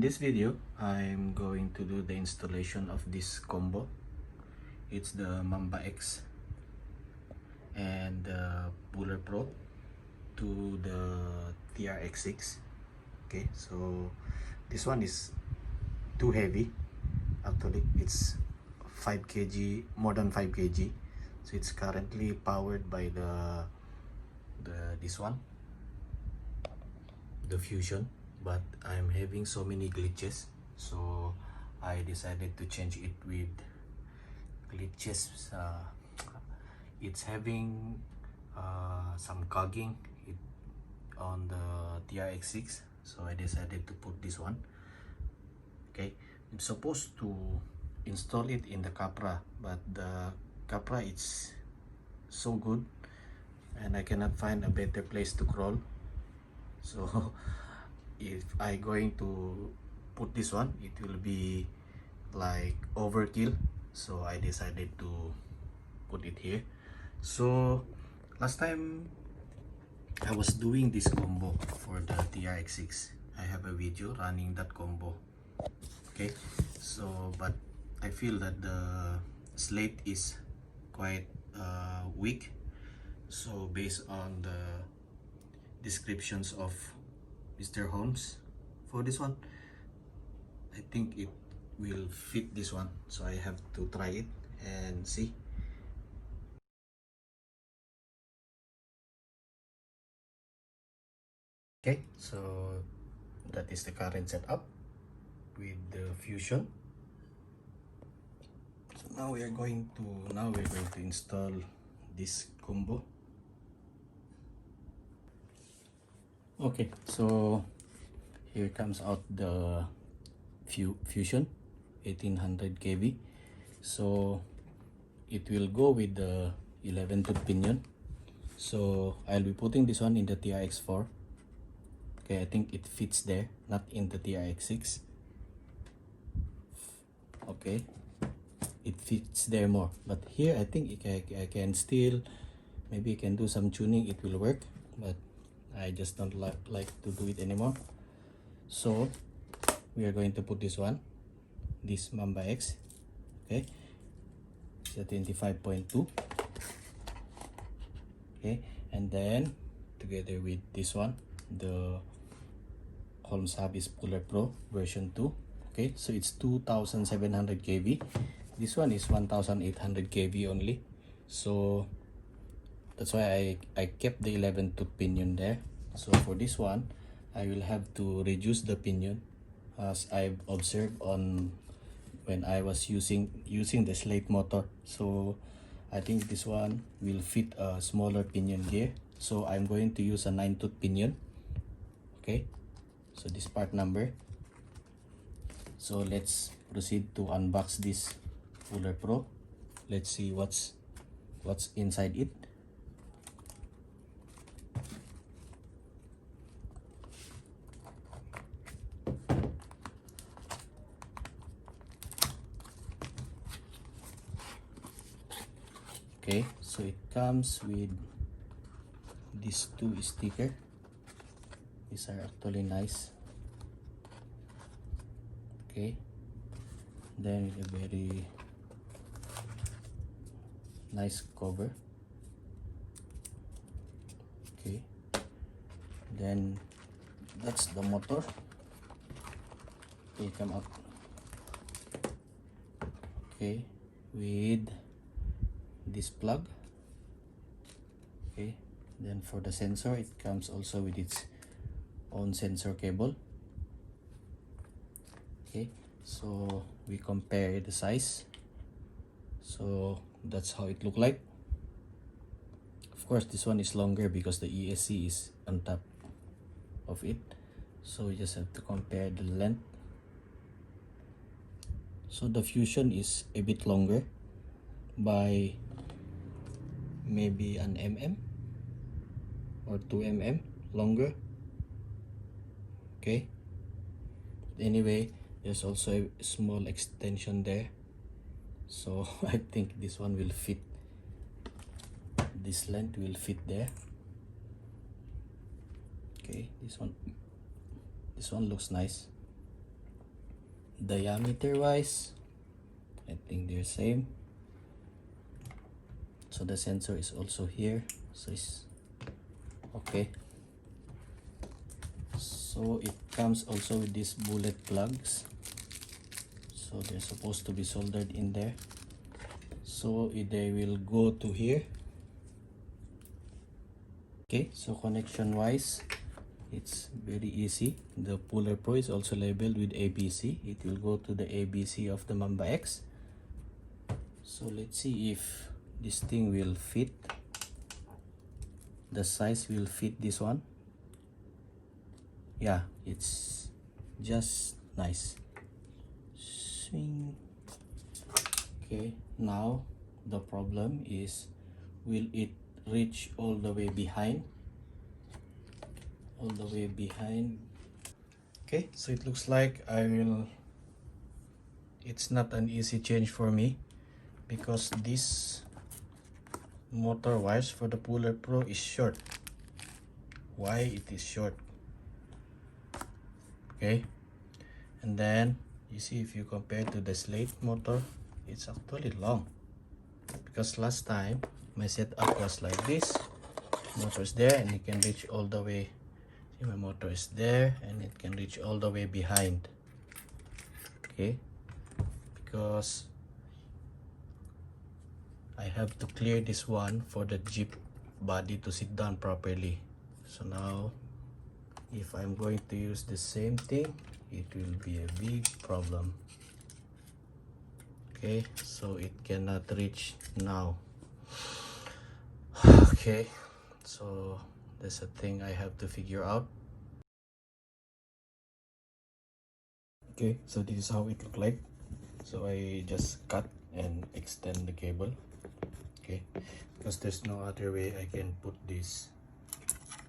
this video, I'm going to do the installation of this combo. It's the MambaX and the Puller Pro to the Trx6. Okay, so this one is too heavy. Actually, it's 5 kg, more than 5 kg. So it's currently powered by this one, the Fusion, but I'm having so many glitches, so I decided to change it with glitches. It's having some clogging on the Trx6, so I decided to put this one. Okay, I'm supposed to install it in the Capra, but the Capra it's so good and I cannot find a better place to crawl. So if I going to put this one, it will be like overkill, so I decided to put it here. So last time I was doing this combo for the Trx6, I have a video running that combo. Okay, so but I feel that the slate is quite weak, so based on the descriptions of Mr. Holmes for this one, I think it will fit this one, so I have to try it and see. Okay, so that is the current setup with the Fusion. So now we're going to install this combo. Okay, so here comes out the Fusion 1800 kV. So it will go with the 11 tooth pinion. So I'll be putting this one in the TRX4. Okay, I think it fits there, not in the TRX6. Okay, it fits there more, but here I think I can still, maybe I can do some tuning, it will work, but I just don't like to do it anymore. So we are going to put this one, this MambaX. Okay, it's a 25.2. okay, and then together with this one, the Holmes Hub is Puller Pro version 2. Okay, so it's 2700 kV. This one is 1800 kV only, so that's why I kept the 11 tooth pinion there. So for this one, I will have to reduce the pinion, as I've observed on when I was using the slate motor. So I think this one will fit a smaller pinion gear, so I'm going to use a 9 tooth pinion. Okay, so this part number. So let's proceed to unbox this Puller Pro. Let's see what's inside it. Okay, so it comes with these two stickers. These are actually nice. Okay, then a very nice cover. Okay, then that's the motor. Okay, come out. Okay, with this plug. Okay, then for the sensor, it comes also with its own sensor cable. Okay, so we compare the size. So that's how it look like. Of course, this one is longer because the ESC is on top of it, so we just have to compare the length. So the Fusion is a bit longer by maybe an mm or 2 mm longer. Okay, anyway, there's also a small extension there, so I think this one will fit, this length will fit there. Okay, this one looks nice. diameter wise, I think they're same. So the sensor is also here, so it's okay. So it comes also with these bullet plugs, so they're supposed to be soldered in there. So they will go to here. Okay, so connection wise, it's very easy. The Puller Pro is also labeled with ABC. It will go to the ABC of the MambaX. So let's see if this thing will fit. The size will fit this one. Yeah, it's just nice. Swing. Okay, now the problem is, will it reach all the way behind? All the way behind. Okay, so it looks like it's not an easy change for me, because this motor wires for the Puller Pro is short. Why it is short? Okay, and then you see, if you compare to the slate motor, it's actually long, because last time my setup was like this. Motor is there and it can reach all the way. See, my motor is there and it can reach all the way behind. Okay, because I have to clear this one for the Jeep body to sit down properly. So now if I'm going to use the same thing, it will be a big problem. Okay, so it cannot reach now. Okay, so that's a thing I have to figure out. Okay, so this is how it look like. So I just cut and extend the cable. Okay, because there's no other way I can put this,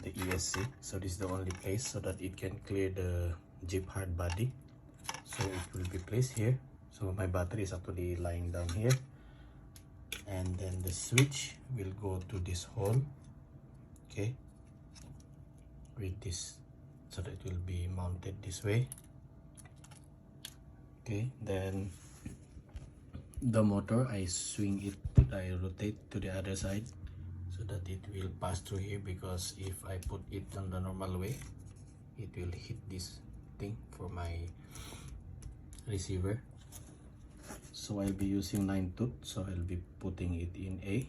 the ESC. So this is the only place so that it can clear the Jeep hard body. So it will be placed here. So my battery is actually lying down here, and then the switch will go to this hole. Okay, with this, so that it will be mounted this way. Okay, then the motor, I swing it, I rotate to the other side so that it will pass through here, because if I put it on the normal way, it will hit this thing for my receiver. So I'll be using 9 tooth, so I'll be putting it in A.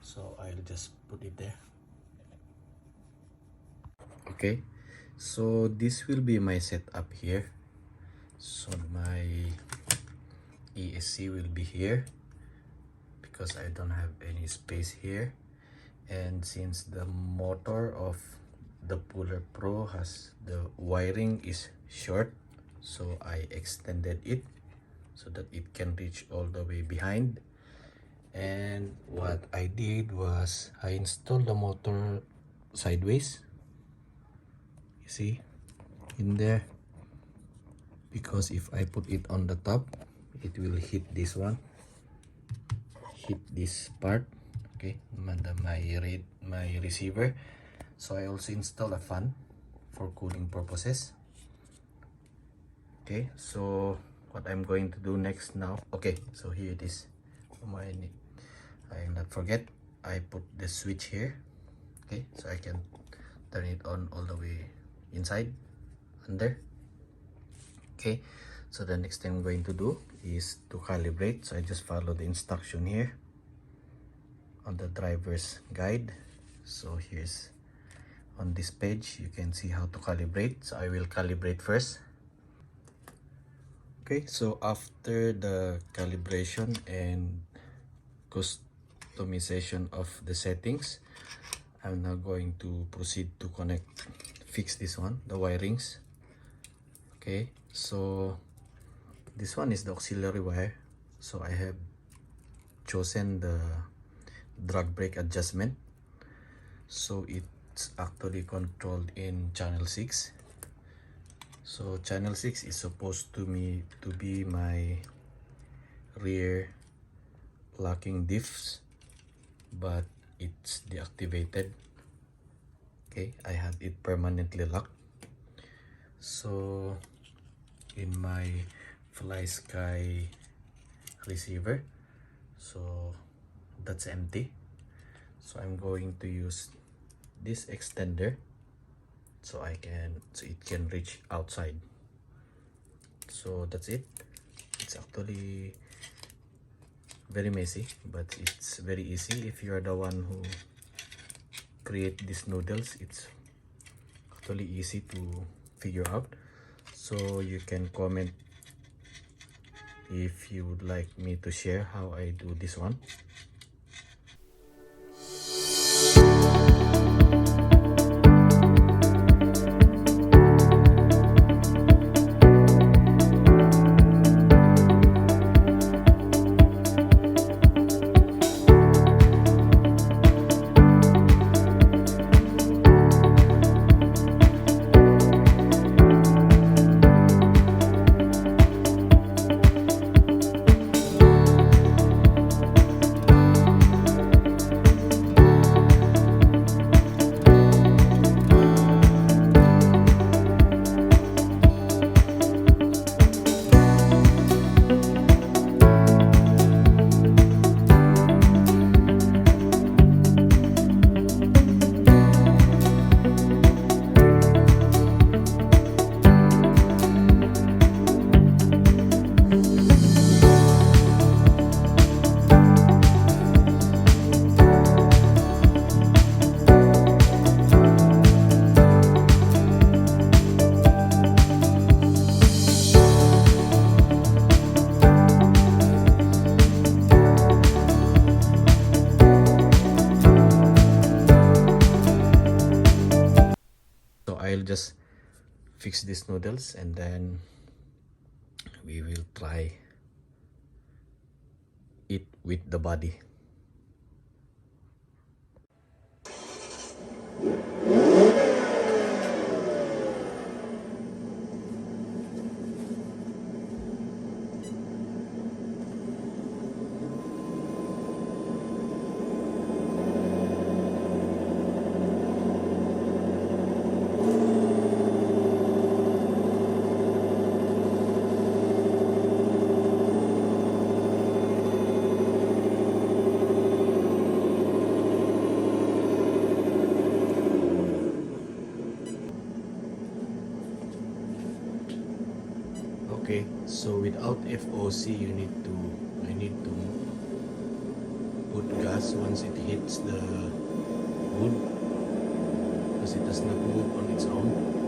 So I'll just put it there. Okay, so this will be my setup here. So my ESC will be here, because I don't have any space here. And since the motor of the Puller Pro has, the wiring is short, so I extended it so that it can reach all the way behind. And what I did was, I installed the motor sideways, you see, in there, because if I put it on the top, it will hit this one, hit this part. Okay, my receiver. So I also install a fan for cooling purposes. Okay, so what I'm going to do next now, okay, so here it is. I'll not forget, I put the switch here. Okay, so I can turn it on all the way inside, under. Okay, so the next thing I'm going to do is to calibrate. So I just follow the instruction here on the driver's guide. So here's, on this page, you can see how to calibrate. So I will calibrate first. Okay, so after the calibration and customization of the settings, I'm now going to proceed to fix this one, the wirings. Okay, so this one is the auxiliary wire. So I have chosen the drag brake adjustment. So it's actually controlled in channel 6. So channel 6 is supposed to be my rear locking diffs, but it's deactivated. Okay, I have it permanently locked. So in my Fly Sky receiver, so that's empty, so I'm going to use this extender so it can reach outside. So that's it. It's actually very messy, but it's very easy if you're the one who create these noodles. It's actually easy to figure out. So you can comment if you would like me to share how I do this one. So I'll just fix these noodles and then we will try it with the body. Okay, so without FOC I need to put gas once it hits the wood because it does not move on its own.